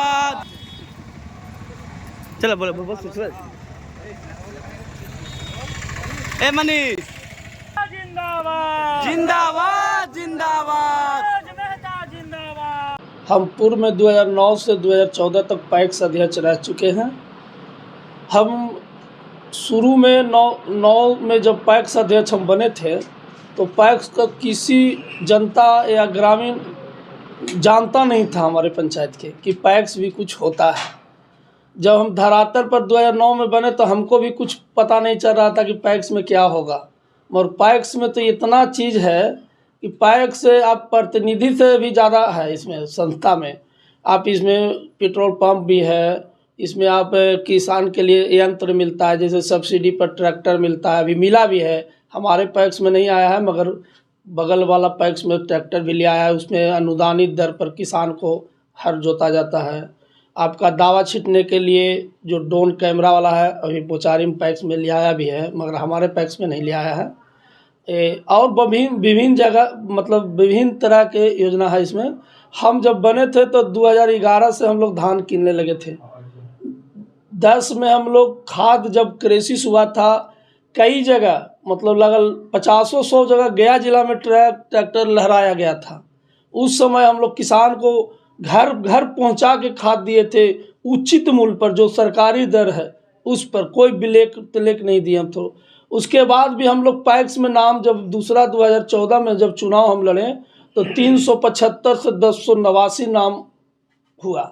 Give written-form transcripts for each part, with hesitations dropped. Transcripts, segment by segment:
जिंदाबाद। चलो बोलो बोलो बोलो। ए मनीष जिंदाबाद जिंदाबाद जिंदाबाद जिंदाबाद। हम पूर्व में 2009 से 2014 तक पैक्स अध्यक्ष रह चुके हैं। हम शुरू में नौ में जब पैक्स अध्यक्ष हम बने थे तो पैक्स का किसी जनता या ग्रामीण जानता नहीं था हमारे पंचायत के कि पैक्स भी कुछ होता है। जब हम धरातल पर 2009 में बने तो हमको भी कुछ पता नहीं चल रहा था कि पैक्स में क्या होगा। मगर पैक्स में तो इतना चीज़ है कि पैक्स से आप प्रतिनिधि से भी ज़्यादा है। इसमें संस्था में आप इसमें पेट्रोल पंप भी है, इसमें आप किसान के लिए यंत्र मिलता है, जैसे सब्सिडी पर ट्रैक्टर मिलता है, अभी मिला भी है। हमारे पैक्स में नहीं आया है मगर बगल वाला पैक्स में ट्रैक्टर भी ले आया है। उसमें अनुदानित दर पर किसान को हर जोता जाता है। आपका दावा छींटने के लिए जो ड्रोन कैमरा वाला है अभी बोचारी में पैक्स में ले आया भी है मगर हमारे पैक्स में नहीं ले आया है। और विभिन्न जगह मतलब विभिन्न तरह के योजना है इसमें। हम जब बने थे तो 2011 से हम लोग धान कीनने लगे थे। 10 में हम लोग खाद जब क्राइसिस हुआ था कई जगह मतलब लगल 50-100 जगह गया जिला में ट्रैक्टर लहराया गया था। उस समय हम लोग किसान को घर घर पहुंचा के खाद दिए थे उचित मूल्य पर, जो सरकारी दर है उस पर, कोई ब्लैक नहीं दिए हम। तो उसके बाद भी हम लोग पैक्स में नाम जब दूसरा 2014 में जब चुनाव हम लड़े तो 375 से 289 नाम हुआ।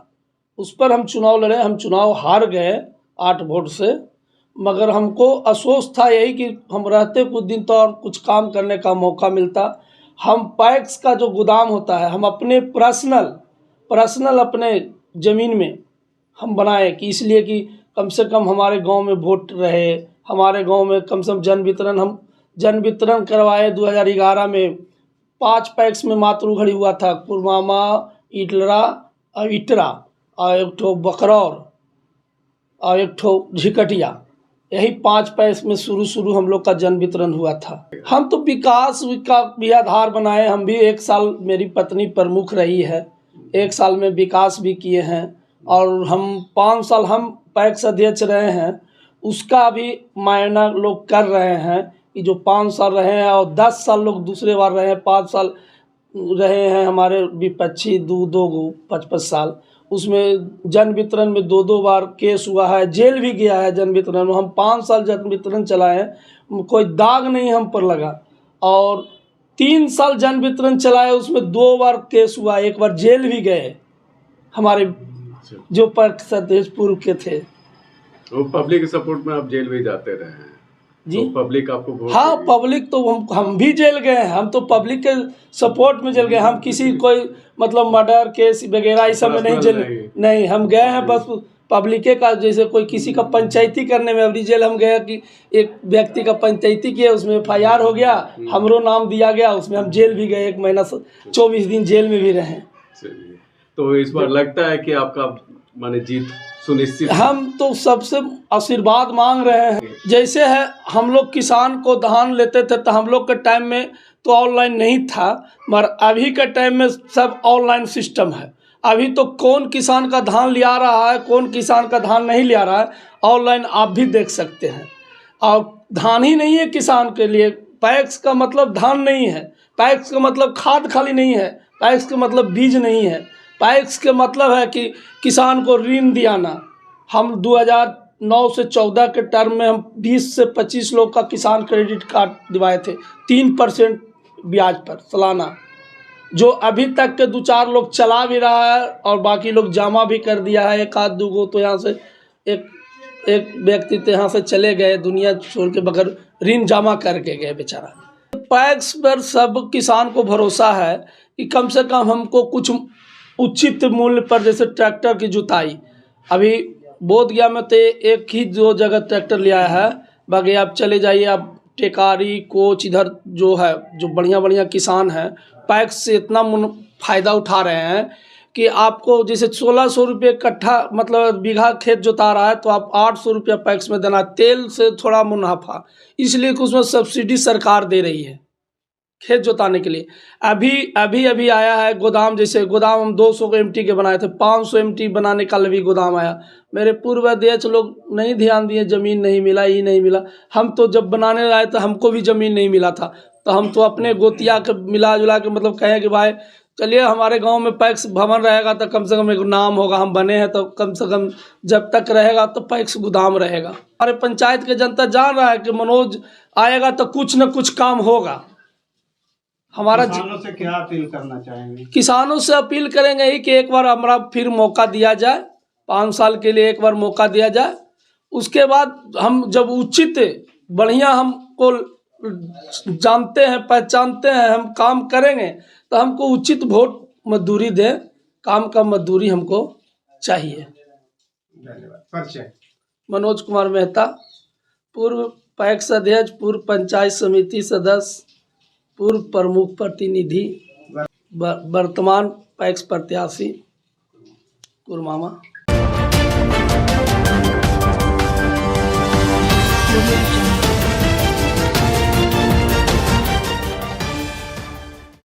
उस पर हम चुनाव लड़े, हम चुनाव हार गए 8 वोट से। मगर हमको अफसोस था यही कि हम रहते कुछ दिन तो और कुछ काम करने का मौका मिलता। हम पैक्स का जो गोदाम होता है हम अपने पर्सनल अपने ज़मीन में हम बनाए कि इसलिए कि कम से कम हमारे गांव में वोट रहे, हमारे गांव में कम से कम हम जन वितरण करवाए। 2011 में 5 पैक्स में मातृघड़ी हुआ था, कुरमामा, इटरा और एक ठो बकरौर और एक ठो झिकटिया। यही 5 पैक्स में शुरू हम लोग का जन वितरण हुआ था। हम तो विकास का भी आधार बनाए। हम भी 1 साल मेरी पत्नी प्रमुख रही है, 1 साल में विकास भी किए हैं। और हम 5 साल हम पैक्स अध्यक्ष रहे हैं, उसका भी मायना लोग कर रहे हैं कि जो 5 साल रहे हैं और 10 साल लोग दूसरे बार रहे हैं, 5 साल रहे हैं हमारे विपक्षी 2 5 साल। उसमें जन वितरण में 2 बार केस हुआ है, जेल भी गया है जन वितरण में। हम 5 साल जन वितरण चलाए हैं, कोई दाग नहीं हम पर लगा। और 3 साल जन वितरण चलाए, उसमें 2 बार केस हुआ, 1 बार जेल भी गए हमारे जो पैक्स अध्यक्ष पूर्व के थे। वो पब्लिक के सपोर्ट में आप जेल भी जाते रहे हैं जी? तो पब्लिक आपको वोट हाँ, पब्लिक तो हम भी जेल गए हैं। हम तो पब्लिक के सपोर्ट में जेल गए। हम किसी कोई मतलब मर्डर केस वगैरह इस सब में नहीं जेल नहीं हम गए हैं। बस पब्लिके का जैसे कोई किसी का पंचायती करने में अभी जेल हम गए कि एक व्यक्ति का पंचायती किया, उसमें FIR हो गया, हमरो नाम दिया गया, उसमें हम जेल भी गए। 1 महीना 24 दिन जेल में भी रहे। तो इस बार लगता है कि आपका माने जीत सुनिश्चित? हम तो सबसे आशीर्वाद मांग रहे हैं। जैसे है हम लोग किसान को धान लेते थे तो हम लोग के टाइम में तो ऑनलाइन नहीं था, मगर अभी के टाइम में सब ऑनलाइन सिस्टम है। अभी तो कौन किसान का धान ले आ रहा है, कौन किसान का धान नहीं ले आ रहा है, ऑनलाइन आप भी देख सकते हैं। और धान ही नहीं है किसान के लिए, पैक्स का मतलब धान नहीं है, पैक्स का मतलब खाद खाली नहीं है, पैक्स का मतलब बीज नहीं है, पैक्स के मतलब है कि किसान को ऋण दिलाना। हम 2009 से 14 के टर्म में हम 20 से 25 लोग का किसान क्रेडिट कार्ड दिवाए थे 3% ब्याज पर सालाना, जो अभी तक के 2-4 लोग चला भी रहा है और बाकी लोग जमा भी कर दिया है। 1-2 गो तो यहाँ से एक व्यक्ति तो यहाँ से चले गए दुनिया छोड़ के, बगैर ऋण जमा करके गए बेचारा। पैक्स पर सब किसान को भरोसा है कि कम से कम हमको कुछ उचित मूल्य पर, जैसे ट्रैक्टर की जुताई अभी बोधगया में तो 1 ही 2 जगह ट्रैक्टर ले आया है। बाकी आप चले जाइए, आप टेकारी कोच इधर जो है, जो बढ़िया किसान हैं पैक्स से इतना फ़ायदा उठा रहे हैं कि आपको जैसे 1600 रुपये कट्ठा मतलब बीघा खेत जोता रहा है तो आप 800 रुपया पैक्स में देना, तेल से थोड़ा मुनाफा, इसलिए कि उसमें सब्सिडी सरकार दे रही है खेत जोताने के लिए। अभी आया है गोदाम, जैसे गोदाम हम 200 MT के बनाए थे, 500 MT बनाने का भी गोदाम आया। मेरे पूर्व अध्यक्ष लोग नहीं ध्यान दिए, ज़मीन नहीं मिला, ये नहीं मिला। हम तो जब बनाने आए तो हमको भी ज़मीन नहीं मिला था, तो हम तो अपने गोतिया के मिला जुला के मतलब कहें कि भाई चलिए हमारे गांव में पैक्स भवन रहेगा तो कम से कम एक नाम होगा, हम बने हैं तो कम से कम जब तक रहेगा तो पैक्स गोदाम रहेगा। हमारे पंचायत के जनता जान रहा है कि मनोज आएगा तो कुछ न कुछ काम होगा। हमारा किसानों से क्या अपील करना चाहेंगे? किसानों से अपील करेंगे ही कि एक बार हमारा फिर मौका दिया जाए, 5 साल के लिए एक बार मौका दिया जाए। उसके बाद हम जब उचित बढ़िया हमको जानते हैं, पहचानते हैं, हम काम करेंगे तो हमको उचित वोट मजदूरी दें, काम का मजदूरी हमको चाहिए। धन्यवाद। परिचय। मनोज कुमार मेहता, पूर्व पैक्स अध्यक्ष, पूर्व पंचायत समिति सदस्य, पूर्व प्रमुख प्रतिनिधि, वर्तमान पैक्स प्रत्याशी कुरमामा।